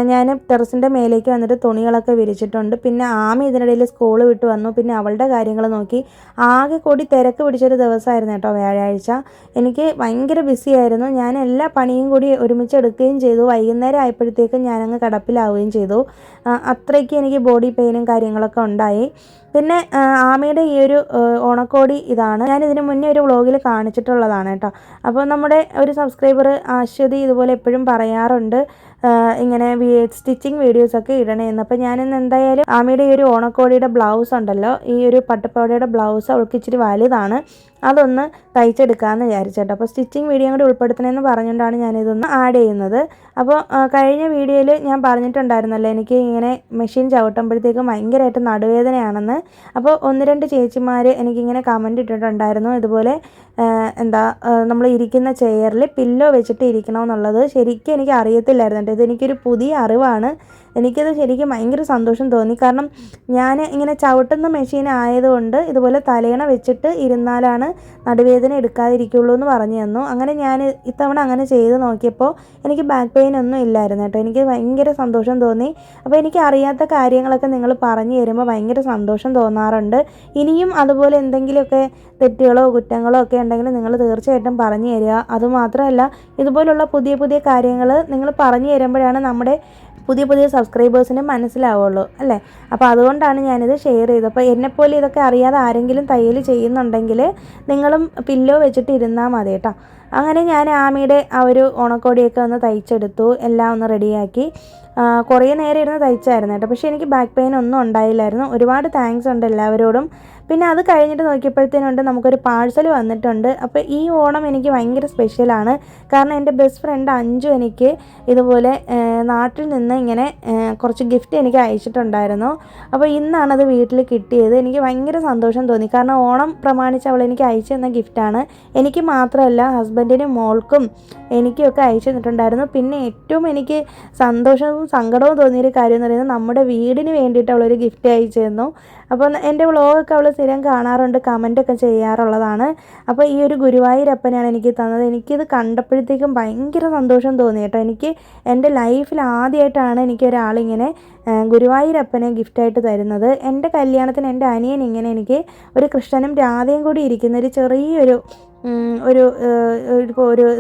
ഞാൻ ടെറസിൻ്റെ മേലേക്ക് വന്നിട്ട് തുണികളൊക്കെ വിരിച്ചിട്ടുണ്ട്. പിന്നെ ആമി ഇതിനിടയിൽ സ്കൂൾ വിട്ട് വന്നു. പിന്നെ അവളുടെ കാര്യങ്ങൾ നോക്കി. ആകെ കൂടി തിരക്ക് പിടിച്ചൊരു ദിവസമായിരുന്നു കേട്ടോ വ്യാഴാഴ്ച. എനിക്ക് ഭയങ്കര ബിസി ആയിരുന്നു. ഞാൻ എല്ലാ പണിയും കൂടി ഒരുമിച്ച് എടുക്കുകയും ചെയ്തു. വൈകുന്നേരം ആയപ്പോഴത്തേക്കും ഞാനങ്ങ് കിടപ്പിലാവുകയും ചെയ്തു. അത്രയ്ക്ക് എനിക്ക് ബോഡി പെയിനും കാര്യങ്ങളൊക്കെ ഉണ്ടായി. പിന്നെ ആമയുടെ ഈ ഒരു ഓണക്കോടി ഇതാണ്. ഞാൻ ഇതിന് മുന്നേ ഒരു വ്ളോഗിൽ കാണിച്ചിട്ടുള്ളതാണ് കേട്ടോ. അപ്പോൾ നമ്മുടെ ഒരു സബ്സ്ക്രൈബർ അശ്വതി ഇതുപോലെ എപ്പോഴും പറയാറുണ്ട് ഇങ്ങനെ സ്റ്റിച്ചിങ് വീഡിയോസൊക്കെ ഇടണേന്ന്. അപ്പോൾ ഞാനിന്ന് എന്തായാലും ആമയുടെ ഈ ഒരു ഓണക്കോടിയുടെ ബ്ലൗസ് ഉണ്ടല്ലോ, ഈ ഒരു പട്ടുപാവാടയുടെ ബ്ലൗസ് അവൾക്ക് ഇച്ചിരി വലുതാണ്, അതൊന്ന് തയ്ച്ചെടുക്കാമെന്ന് വിചാരിച്ചേട്ടോ. അപ്പോൾ സ്റ്റിച്ചിങ് വീഡിയോ കൂടി ഉൾപ്പെടുത്തണമെന്ന് പറഞ്ഞുകൊണ്ടാണ് ഞാനിതൊന്ന് ആഡ് ചെയ്യുന്നത്. അപ്പോൾ കഴിഞ്ഞ വീഡിയോയിൽ ഞാൻ പറഞ്ഞിട്ടുണ്ടായിരുന്നല്ലോ എനിക്ക് ഇങ്ങനെ മെഷീൻ ചവിട്ടുമ്പോഴത്തേക്കും ഭയങ്കരമായിട്ട് നടുവേദനയാണെന്ന്. അപ്പോൾ 1-2 ചേച്ചിമാർ എനിക്കിങ്ങനെ കമൻറ്റ് ഇട്ടിട്ടുണ്ടായിരുന്നു, ഇതുപോലെ നമ്മൾ ഇരിക്കുന്ന ചെയറിൽ പില്ലോ വെച്ചിട്ട് ഇരിക്കണമെന്നുള്ളത്. ശരിക്കും എനിക്ക് അറിയത്തില്ലായിരുന്നു കേട്ടോ, ഇതെനിക്കൊരു പുതിയ അറിവാണ്. എനിക്കത് ശരിക്കും ഭയങ്കര സന്തോഷം തോന്നി. കാരണം ഞാൻ ഇങ്ങനെ ചവിട്ടുന്ന മെഷീൻ ആയതുകൊണ്ട് ഇതുപോലെ തലയണ വെച്ചിട്ട് ഇരുന്നാലാണ് നടുവേദന എടുക്കാതിരിക്കുള്ളൂ എന്ന് പറഞ്ഞു തന്നു. അങ്ങനെ ഞാൻ ഇത്തവണ അങ്ങനെ ചെയ്ത് നോക്കിയപ്പോൾ എനിക്ക് ബാക്ക് പെയിൻ ഒന്നും ഇല്ലായിരുന്നു കേട്ടോ. എനിക്ക് ഭയങ്കര സന്തോഷം തോന്നി. അപ്പോൾ എനിക്ക് അറിയാത്ത കാര്യങ്ങളൊക്കെ നിങ്ങൾ പറഞ്ഞു തരുമ്പോൾ ഭയങ്കര സന്തോഷം തോന്നാറുണ്ട്. ഇനിയും അതുപോലെ എന്തെങ്കിലുമൊക്കെ തെറ്റുകളോ കുറ്റങ്ങളോ ഒക്കെ ഉണ്ടെങ്കിൽ നിങ്ങൾ തീർച്ചയായിട്ടും പറഞ്ഞു തരിക. അതുമാത്രമല്ല, ഇതുപോലുള്ള പുതിയ പുതിയ കാര്യങ്ങൾ നിങ്ങൾ പറഞ്ഞു തരുമ്പോഴാണ് നമ്മുടെ പുതിയ സബ്സ്ക്രൈബേഴ്സിന് മനസ്സിലാവുള്ളൂ അല്ലേ. അപ്പോൾ അതുകൊണ്ടാണ് ഞാനിത് ഷെയർ ചെയ്തത്. അപ്പോൾ എന്നെപ്പോലെ ഇതൊക്കെ അറിയാതെ ആരെങ്കിലും തയ്യൽ ചെയ്യുന്നുണ്ടെങ്കിൽ നിങ്ങളും പില്ലോ വെച്ചിട്ട് ഇരുന്നാൽ മതി കേട്ടോ. അങ്ങനെ ഞാൻ ആമിയുടെ ആ ഒരു ഓണക്കോടിയൊക്കെ ഒന്ന് തയ്ച്ചെടുത്തു, എല്ലാം ഒന്ന് റെഡിയാക്കി. കുറേ നേരം ഇരുന്ന് തയ്ച്ചായിരുന്നു കേട്ടോ. പക്ഷേ എനിക്ക് ബാക്ക് പെയിൻ ഒന്നും ഉണ്ടായില്ലായിരുന്നു. ഒരുപാട് താങ്ക്സ് ഉണ്ട് എല്ലാവരോടും. പിന്നെ അത് കഴിഞ്ഞിട്ട് നോക്കിയപ്പോഴത്തേനുണ്ട് നമുക്കൊരു പാഴ്സൽ വന്നിട്ടുണ്ട്. അപ്പോൾ ഈ ഓണം എനിക്ക് ഭയങ്കര സ്പെഷ്യലാണ്. കാരണം എൻ്റെ ബെസ്റ്റ് ഫ്രണ്ട് അഞ്ജു എനിക്ക് ഇതുപോലെ നാട്ടിൽ നിന്ന് ഇങ്ങനെ കുറച്ച് ഗിഫ്റ്റ് എനിക്ക് അയച്ചിട്ടുണ്ടായിരുന്നു. അപ്പോൾ ഇന്നാണത് വീട്ടിൽ കിട്ടിയത്. എനിക്ക് ഭയങ്കര സന്തോഷം തോന്നി. കാരണം ഓണം പ്രമാണിച്ച് അവൾ എനിക്ക് അയച്ചു തന്ന ഗിഫ്റ്റാണ്. എനിക്ക് മാത്രമല്ല, ഹസ്ബൻഡിനും മോൾക്കും എനിക്കൊക്കെ അയച്ചു തന്നിട്ടുണ്ടായിരുന്നു. പിന്നെ ഏറ്റവും എനിക്ക് സന്തോഷവും സങ്കടവും തോന്നിയൊരു കാര്യം എന്ന് പറയുന്നത് നമ്മുടെ വീടിന് വേണ്ടിയിട്ട് അവളൊരു ഗിഫ്റ്റ് അയച്ചു തന്നു. അപ്പോൾ എൻ്റെ വ്ളോഗൊക്കെ അവൾ സ്ഥിരം കാണാറുണ്ട്, കമൻറ്റൊക്കെ ചെയ്യാറുള്ളതാണ്. അപ്പോൾ ഈ ഒരു ഗുരുവായൂരപ്പനാണ് എനിക്ക് തന്നത്. എനിക്കിത് കണ്ടപ്പോഴത്തേക്കും ഭയങ്കര സന്തോഷം തോന്നി കേട്ടോ. എനിക്ക് എൻ്റെ ലൈഫിൽ ആദ്യമായിട്ടാണ് എനിക്കൊരാളിങ്ങനെ ഗുരുവായൂരപ്പനെ ഗിഫ്റ്റായിട്ട് തരുന്നത്. എൻ്റെ കല്യാണത്തിന് എൻ്റെ അനിയൻ ഇങ്ങനെ എനിക്ക് ഒരു കൃഷ്ണനും രാധയും കൂടി ഇരിക്കുന്ന ഒരു ചെറിയൊരു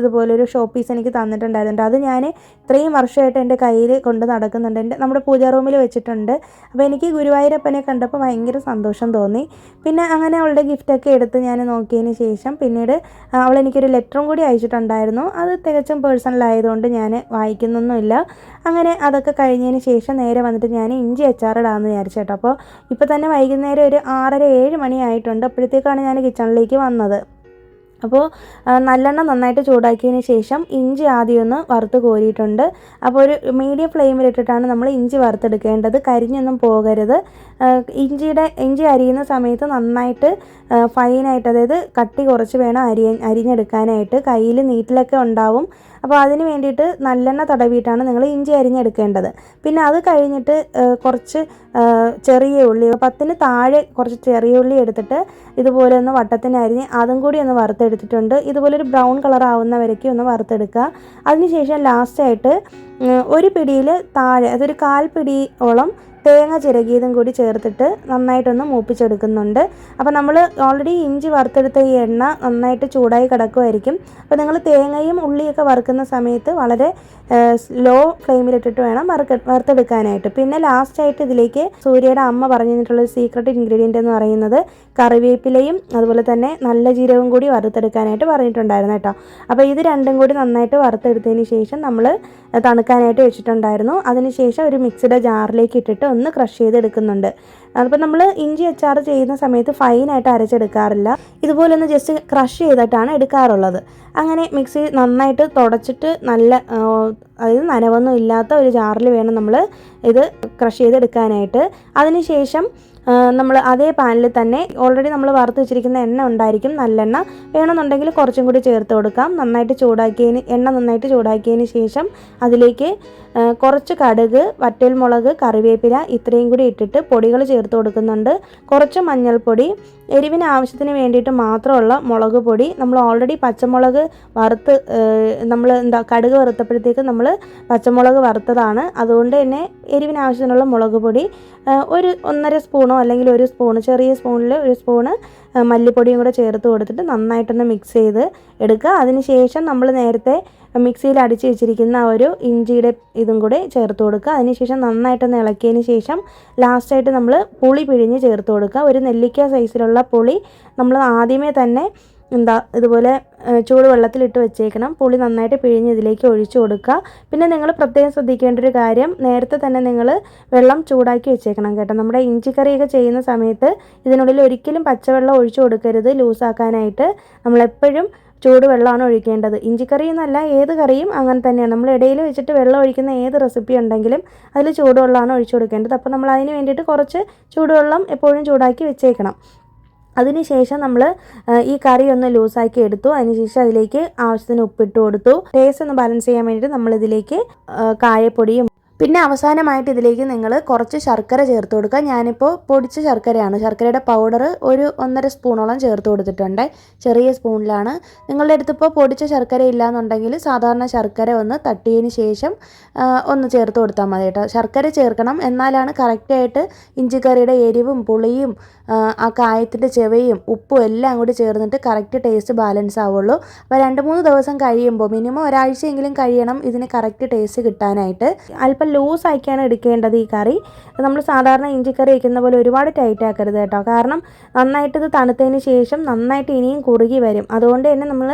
ഇതുപോലൊരു ഷോ പീസ് എനിക്ക് തന്നിട്ടുണ്ടായിരുന്നുണ്ട്. അത് ഞാൻ ഇത്രയും വർഷമായിട്ട് എൻ്റെ കയ്യിൽ കൊണ്ട് നടക്കുന്നുണ്ട്. നമ്മുടെ പൂജാ റൂമിൽ വെച്ചിട്ടുണ്ട്. അപ്പോൾ എനിക്ക് ഗുരുവായൂരപ്പനെ കണ്ടപ്പോൾ ഭയങ്കര സന്തോഷം തോന്നി. പിന്നെ അങ്ങനെ അവളുടെ ഗിഫ്റ്റൊക്കെ എടുത്ത് ഞാൻ നോക്കിയതിന് ശേഷം പിന്നീട് അവൾ എനിക്കൊരു ലെറ്ററും കൂടി അയച്ചിട്ടുണ്ടായിരുന്നു. അത് തികച്ചും പേഴ്സണലായതുകൊണ്ട് ഞാൻ വായിക്കുന്നൊന്നുമില്ല. അങ്ങനെ അതൊക്കെ കഴിഞ്ഞതിന് ശേഷം നേരെ വന്നിട്ട് ഞാൻ ഇഞ്ചി അച്ചാറിടാമെന്ന് വിചാരിച്ചു കേട്ടോ. അപ്പോൾ ഇപ്പോൾ തന്നെ വൈകുന്നേരം ഒരു 6:30-7 മണിയായിട്ടുണ്ട്. അപ്പോഴത്തേക്കാണ് ഞാൻ കിച്ചണിലേക്ക് വന്നത്. അപ്പോൾ നല്ലെണ്ണ നന്നായിട്ട് ചൂടാക്കിയതിന് ശേഷം ഇഞ്ചി ആദ്യം ഒന്ന് വറുത്ത് കോരിയിട്ടുണ്ട്. അപ്പോൾ ഒരു മീഡിയം ഫ്ലെയിമിലിട്ടിട്ടാണ് നമ്മൾ ഇഞ്ചി വറുത്തെടുക്കേണ്ടത്, കരിഞ്ഞൊന്നും പോകരുത്. ഇഞ്ചി അരിയുന്ന സമയത്ത് നന്നായിട്ട് ഫൈനായിട്ട്, അതായത് കട്ടി കുറച്ച് വേണം അരിഞ്ഞെടുക്കാനായിട്ട്. കയ്യിൽ നീറ്റിലൊക്കെ ഉണ്ടാവും. അപ്പോൾ അതിന് വേണ്ടിയിട്ട് നല്ലെണ്ണ തടവിയിട്ടാണ് നിങ്ങൾ ഇഞ്ചി അരിഞ്ഞെടുക്കേണ്ടത്. പിന്നെ അത് കഴിഞ്ഞിട്ട് കുറച്ച് ചെറിയ ഉള്ളി, 10 താഴെ കുറച്ച് ചെറിയ ഉള്ളി എടുത്തിട്ട് ഇതുപോലെ ഒന്ന് വട്ടത്തിന് അരിഞ്ഞ് അതും കൂടി ഒന്ന് വറുത്തെടുത്തിട്ടുണ്ട്. ഇതുപോലൊരു ബ്രൗൺ കളർ ആവുന്നവരേക്കും ഒന്ന് വറുത്തെടുക്കുക. അതിനുശേഷം ലാസ്റ്റായിട്ട് ഒരു പിടിയിൽ താഴെ, അതൊരു 1/4 പിടിയോളം തേങ്ങ ചിരകിയതും കൂടി ചേർത്തിട്ട് നന്നായിട്ടൊന്ന് മൂപ്പിച്ചെടുക്കുന്നുണ്ട്. അപ്പോൾ നമ്മൾ ഓൾറെഡി ഇഞ്ചി വറുത്തെടുത്ത ഈ എണ്ണ നന്നായിട്ട് ചൂടായി കിടക്കുമായിരിക്കും. അപ്പോൾ നിങ്ങൾ തേങ്ങയും ഉള്ളിയൊക്കെ വറുക്കുന്ന സമയത്ത് വളരെ ലോ ഫ്ലെയിമിലിട്ടിട്ട് വേണം വറുത്തെടുക്കാനായിട്ട്. പിന്നെ ലാസ്റ്റായിട്ട് ഇതിലേക്ക് സൂര്യയുടെ അമ്മ പറഞ്ഞു തന്നിട്ടുള്ളൊരു സീക്രട്ട് ഇൻഗ്രീഡിയൻ്റ് എന്ന് പറയുന്നത് കറിവേപ്പിലയും അതുപോലെ തന്നെ നല്ല ജീരകവും കൂടി വറുത്തെടുക്കാനായിട്ട് പറഞ്ഞിട്ടുണ്ടായിരുന്നു കേട്ടോ. അപ്പോൾ ഇത് രണ്ടും കൂടി നന്നായിട്ട് വറുത്തെടുത്തതിന് ശേഷം നമ്മൾ തണുക്കാനായിട്ട് വെച്ചിട്ടുണ്ടായിരുന്നു. അതിനുശേഷം ഒരു മിക്സിയുടെ ജാറിലേക്ക് ഇട്ടിട്ട് ഒന്ന് ക്രഷ് ചെയ്തെടുക്കുന്നുണ്ട്. അപ്പോൾ നമ്മൾ ഇഞ്ചി അച്ചാർ ചെയ്യുന്ന സമയത്ത് ഫൈനായിട്ട് അരച്ചെടുക്കാറില്ല, ഇതുപോലെ ഒന്ന് ജസ്റ്റ് ക്രഷ് ചെയ്തിട്ടാണ് എടുക്കാറുള്ളത്. അങ്ങനെ മിക്സി നന്നായിട്ട് തുടച്ചിട്ട് നല്ല, അതായത് നനവൊന്നും ഇല്ലാത്ത ഒരു ജാറിൽ വേണം നമ്മൾ ഇത് ക്രഷ് ചെയ്തെടുക്കാനായിട്ട്. അതിനുശേഷം നമ്മൾ അതേ പാനിൽ തന്നെ ഓൾറെഡി നമ്മൾ വറുത്ത് വെച്ചിരിക്കുന്ന എണ്ണ ഉണ്ടായിരിക്കും, നല്ലെണ്ണ വേണമെന്നുണ്ടെങ്കിൽ കുറച്ചും കൂടി ചേർത്ത് കൊടുക്കാം. എണ്ണ നന്നായിട്ട് ചൂടാക്കിയതിന് ശേഷം അതിലേക്ക് കുറച്ച് കടുക്, വറ്റൽമുളക്, കറിവേപ്പില ഇത്രയും കൂടി ഇട്ടിട്ട് പൊടികൾ ചേർത്ത് കൊടുക്കുന്നുണ്ട്. കുറച്ച് മഞ്ഞൾപ്പൊടി, എരിവിന് ആവശ്യത്തിന് വേണ്ടിയിട്ട് മാത്രമുള്ള മുളക് പൊടി. നമ്മൾ ഓൾറെഡി പച്ചമുളക് വറുത്ത്, കടുക് വറുത്തപ്പോഴത്തേക്ക് നമ്മൾ പച്ചമുളക് വറുത്തതാണ്, അതുകൊണ്ട് തന്നെ എരിവിന് ആവശ്യത്തിനുള്ള മുളക് പൊടി ഒരു 1.5 സ്പൂണോ അല്ലെങ്കിൽ 1 സ്പൂണ്, ചെറിയ സ്പൂണിൽ 1 സ്പൂണ് മല്ലിപ്പൊടിയും കൂടെ ചേർത്ത് കൊടുത്തിട്ട് നന്നായിട്ടൊന്ന് മിക്സ് ചെയ്ത് എടുക്കുക. അതിനുശേഷം നമ്മൾ നേരത്തെ മിക്സിയിൽ അടിച്ച് വെച്ചിരിക്കുന്ന ഒരു ഇഞ്ചിയുടെ ഇതും കൂടെ ചേർത്ത് കൊടുക്കുക. അതിനുശേഷം നന്നായിട്ടൊന്ന് ഇളക്കിയതിന് ശേഷം ലാസ്റ്റായിട്ട് നമ്മൾ പുളി പിഴിഞ്ഞ് ചേർത്ത് കൊടുക്കുക. ഒരു നെല്ലിക്ക സൈസിലുള്ള പുളി നമ്മൾ ആദ്യമേ തന്നെ ഇതുപോലെ ചൂടുവെള്ളത്തിലിട്ട് വെച്ചേക്കണം. പുളി നന്നായിട്ട് പിഴിഞ്ഞ് ഇതിലേക്ക് ഒഴിച്ചു കൊടുക്കുക. പിന്നെ നിങ്ങൾ പ്രത്യേകം ശ്രദ്ധിക്കേണ്ട ഒരു കാര്യം, നേരത്തെ തന്നെ നിങ്ങൾ വെള്ളം ചൂടാക്കി വെച്ചേക്കണം കേട്ടോ. നമ്മുടെ ഇഞ്ചിക്കറിയൊക്കെ ചെയ്യുന്ന സമയത്ത് ഇതിനുള്ളിൽ ഒരിക്കലും പച്ചവെള്ളം ഒഴിച്ചു കൊടുക്കരുത്. ലൂസാക്കാനായിട്ട് നമ്മളെപ്പോഴും ചൂടുവെള്ളമാണ് ഒഴിക്കേണ്ടത്. ഇഞ്ചിക്കറി എന്നല്ല, ഏത് കറിയും അങ്ങനെ തന്നെയാണ്. നമ്മൾ ഇടയിൽ വെച്ചിട്ട് വെള്ളം ഒഴിക്കുന്ന ഏത് റെസിപ്പി ഉണ്ടെങ്കിലും അതിൽ ചൂടുവെള്ളമാണ് ഒഴിച്ചു കൊടുക്കേണ്ടത്. അപ്പോൾ നമ്മൾ അതിന് വേണ്ടിയിട്ട് കുറച്ച് ചൂടുവെള്ളം എപ്പോഴും ചൂടാക്കി വെച്ചേക്കണം. അതിനുശേഷം നമ്മൾ ഈ കറി ഒന്ന് ലൂസാക്കി എടുത്തു. അതിനുശേഷം അതിലേക്ക് ആവശ്യത്തിന് ഉപ്പിട്ട് കൊടുത്തു. ടേസ്റ്റ് ഒന്ന് ബാലൻസ് ചെയ്യാൻ വേണ്ടിയിട്ട് നമ്മളിതിലേക്ക് കായപ്പൊടിയും പിന്നെ അവസാനമായിട്ട് ഇതിലേക്ക് നിങ്ങൾ കുറച്ച് ശർക്കര ചേർത്ത് കൊടുക്കുക. ഞാനിപ്പോൾ പൊടിച്ച ശർക്കരയാണ്, ശർക്കരയുടെ പൗഡർ ഒരു 1.5 സ്പൂണോളം ചേർത്ത് കൊടുത്തിട്ടുണ്ട്, ചെറിയ സ്പൂണിലാണ്. നിങ്ങളുടെ അടുത്തിപ്പോൾ പൊടിച്ച ശർക്കര ഇല്ലയെന്നുണ്ടെങ്കിൽ സാധാരണ ശർക്കര ഒന്ന് തട്ടിയതിന് ശേഷം ഒന്ന് ചേർത്ത് കൊടുത്താൽ മതി കേട്ടോ. ശർക്കര ചേർക്കണം, എന്നാലാണ് കറക്റ്റായിട്ട് ഇഞ്ചിക്കറിയുടെ എരിവും പുളിയും ആ കായത്തിൻ്റെ ചെവയും ഉപ്പും എല്ലാം കൂടി ചേർന്നിട്ട് കറക്റ്റ് ടേസ്റ്റ് ബാലൻസ് ആവുള്ളൂ. അപ്പോൾ 2-3 ദിവസം കഴിയുമ്പോൾ, മിനിമം ഒരാഴ്ചയെങ്കിലും കഴിയണം ഇതിന് കറക്റ്റ് ടേസ്റ്റ് കിട്ടാനായിട്ട്. അല്പം ലൂസാക്കിയാണ് എടുക്കേണ്ടത് ഈ കറി. നമ്മൾ സാധാരണ ഇഞ്ചിക്കറി വയ്ക്കുന്ന പോലെ ഒരുപാട് ടൈറ്റ് ആക്കരുത് കേട്ടോ, കാരണം നന്നായിട്ട് ഇത് തണുത്തതിന് ശേഷം നന്നായിട്ട് ഇനിയും കുറുകി വരും. അതുകൊണ്ട് തന്നെ നമ്മൾ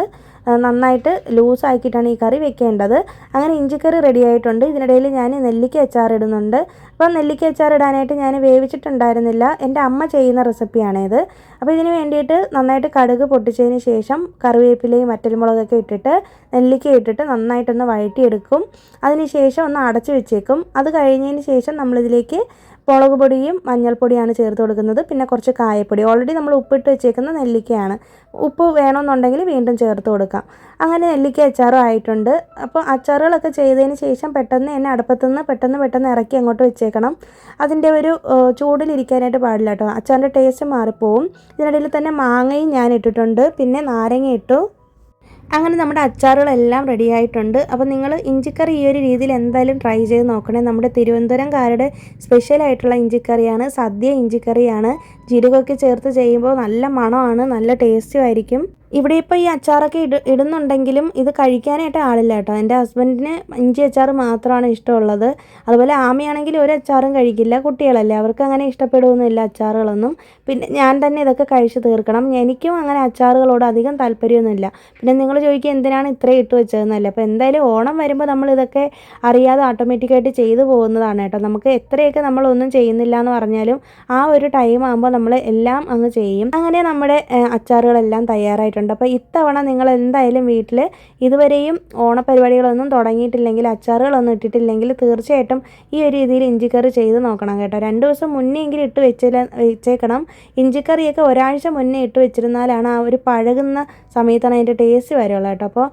നന്നായിട്ട് ലൂസാക്കിയിട്ടാണ് ഈ കറി വെക്കേണ്ടത്. അങ്ങനെ ഇഞ്ചിക്കറി റെഡി ആയിട്ടുണ്ട്. ഇതിനിടയിൽ ഞാൻ നെല്ലിക്ക അച്ചാർ ഇടുന്നുണ്ട്. അപ്പോൾ നെല്ലിക്ക അച്ചാർ ഇടാനായിട്ട് ഞാൻ വേവിച്ചിട്ടുണ്ടായിരുന്നില്ല, എൻ്റെ അമ്മ ചെയ്യുന്ന റെസിപ്പിയാണിത്. അപ്പോൾ ഇതിന് വേണ്ടിയിട്ട് നന്നായിട്ട് കടുക് പൊട്ടിച്ചതിന് ശേഷം കറിവേപ്പിലയും വറ്റൽമുളകൊക്കെ ഇട്ടിട്ട് നെല്ലിക്ക ഇട്ടിട്ട് നന്നായിട്ടൊന്ന് വഴറ്റിയെടുക്കും. അതിന് ശേഷം ഒന്ന് അടച്ച് വെച്ചേക്കും. അത് കഴിഞ്ഞതിന് ശേഷം നമ്മളിതിലേക്ക് മുളക് പൊടിയും മഞ്ഞൾപ്പൊടിയാണ് ചേർത്ത് കൊടുക്കുന്നത്. പിന്നെ കുറച്ച് കായപ്പൊടി, ഓൾറെഡി നമ്മൾ ഉപ്പിട്ട് വെച്ചേക്കുന്ന നെല്ലിക്കയാണ്. ഉപ്പ് വേണമെന്നുണ്ടെങ്കിൽ വീണ്ടും ചേർത്ത് കൊടുക്കാം. അങ്ങനെ നെല്ലിക്ക അച്ചാറും ആയിട്ടുണ്ട്. അപ്പോൾ അച്ചാറുകളൊക്കെ ചെയ്തതിന് ശേഷം പെട്ടെന്ന് തന്നെ അടുപ്പത്തുനിന്ന് പെട്ടെന്ന് ഇറക്കി അങ്ങോട്ട് വെച്ചേക്കണം. അതിൻ്റെ ഒരു ചൂടിലിരിക്കാനായിട്ട് പാടില്ല കേട്ടോ, അച്ചാറിൻ്റെ ടേസ്റ്റ് മാറിപ്പോവും. ഇതിനിടയിൽ തന്നെ മാങ്ങയും ഞാൻ ഇട്ടിട്ടുണ്ട്, പിന്നെ നാരങ്ങ ഇട്ടു. അങ്ങനെ നമ്മുടെ അച്ചാറുകളെല്ലാം റെഡി ആയിട്ടുണ്ട്. അപ്പോൾ നിങ്ങൾ ഇഞ്ചിക്കറി ഈ ഒരു രീതിയിൽ എന്തായാലും ട്രൈ ചെയ്ത് നോക്കണേ. നമ്മുടെ തിരുവനന്തപുരംകാരുടെ സ്പെഷ്യലായിട്ടുള്ള ഇഞ്ചിക്കറിയാണ്, സദ്യ ഇഞ്ചിക്കറിയാണ്. ജീരകമൊക്കെ ചേർത്ത് ചെയ്യുമ്പോൾ നല്ല മണമാണ്, നല്ല ടേസ്റ്റും ആയിരിക്കും. ഇവിടെ ഇപ്പോൾ ഈ അച്ചാറൊക്കെ ഇടുന്നുണ്ടെങ്കിലും ഇത് കഴിക്കാനായിട്ട് ആളില്ല കേട്ടോ. എൻ്റെ ഹസ്ബൻഡിന് ഇഞ്ചി അച്ചാർ മാത്രമാണ് ഇഷ്ടമുള്ളത്. അതുപോലെ ആമയാണെങ്കിൽ ഒരു അച്ചാറും കഴിക്കില്ല, കുട്ടികളല്ലേ, അവർക്ക് അങ്ങനെ ഇഷ്ടപ്പെടുകയൊന്നുമില്ല അച്ചാറുകളൊന്നും. പിന്നെ ഞാൻ തന്നെ ഇതൊക്കെ കഴിച്ച് തീർക്കണം. എനിക്കും അങ്ങനെ അച്ചാറുകളോട് അധികം താല്പര്യമൊന്നുമില്ല. പിന്നെ നിങ്ങൾ നിങ്ങൾ ചോദിക്കുക എന്തിനാണ് ഇത്രയും ഇട്ട് വെച്ചതെന്നല്ലേ. അപ്പോൾ എന്തായാലും ഓണം വരുമ്പോൾ നമ്മൾ ഇതൊക്കെ അറിയാതെ ഓട്ടോമാറ്റിക്കായിട്ട് ചെയ്തു പോകുന്നതാണ് കേട്ടോ. നമുക്ക് എത്രയൊക്കെ നമ്മളൊന്നും ചെയ്യുന്നില്ല എന്ന് പറഞ്ഞാലും ആ ഒരു ടൈം ആകുമ്പോൾ നമ്മൾ എല്ലാം അങ്ങ് ചെയ്യും. അങ്ങനെ നമ്മുടെ അച്ചാറുകളെല്ലാം തയ്യാറായിട്ടുണ്ട്. അപ്പോൾ ഇത്തവണ നിങ്ങൾ എന്തായാലും വീട്ടിൽ ഇതുവരെയും ഓണപരിപാടികളൊന്നും തുടങ്ങിയിട്ടില്ലെങ്കിൽ, അച്ചാറുകളൊന്നും ഇട്ടിട്ടില്ലെങ്കിൽ തീർച്ചയായിട്ടും ഈ ഒരു രീതിയിൽ ഇഞ്ചിക്കറി ചെയ്ത് നോക്കണം കേട്ടോ. 2 ദിവസം മുന്നേ എങ്കിലും ഇട്ട് വെച്ചേക്കണം. ഇഞ്ചിക്കറിയൊക്കെ ഒരാഴ്ച മുന്നേ ഇട്ട് വെച്ചിരുന്നാലാണ് ആ ഒരു പഴകുന്ന സമയത്താണ് അതിൻ്റെ ടേസ്റ്റ് വരുള്ളൂ കേട്ടോ. അപ്പോൾ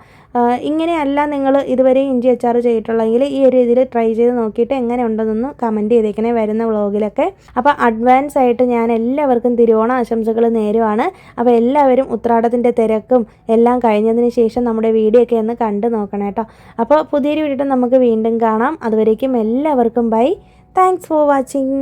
ഇങ്ങനെയല്ല നിങ്ങൾ ഇതുവരെ ഇഞ്ചി അച്ചാർ ചെയ്തിട്ടുള്ളെങ്കിൽ ഈ ഒരു രീതിയിൽ ട്രൈ ചെയ്ത് നോക്കിയിട്ട് എങ്ങനെ ഉണ്ടെന്നൊന്ന് കമൻറ്റ് ചെയ്തേക്കണേ വരുന്ന വ്ളോഗിലൊക്കെ. അപ്പോൾ അഡ്വാൻസ് ആയിട്ട് ഞാൻ എല്ലാവർക്കും തിരുവോണ ആശംസകൾ നേരുവാണ്. അപ്പോൾ എല്ലാവരും ഉത്രാടത്തിൻ്റെ തിരക്കും എല്ലാം കഴിഞ്ഞതിന് ശേഷം നമ്മുടെ വീഡിയോ ഒക്കെ ഒന്ന് കണ്ടു നോക്കണം കേട്ടോ. അപ്പോൾ പുതിയൊരു വീഡിയോ നമുക്ക് വീണ്ടും കാണാം. അതുവരേക്കും എല്ലാവർക്കും ബൈ. Thanks for watching.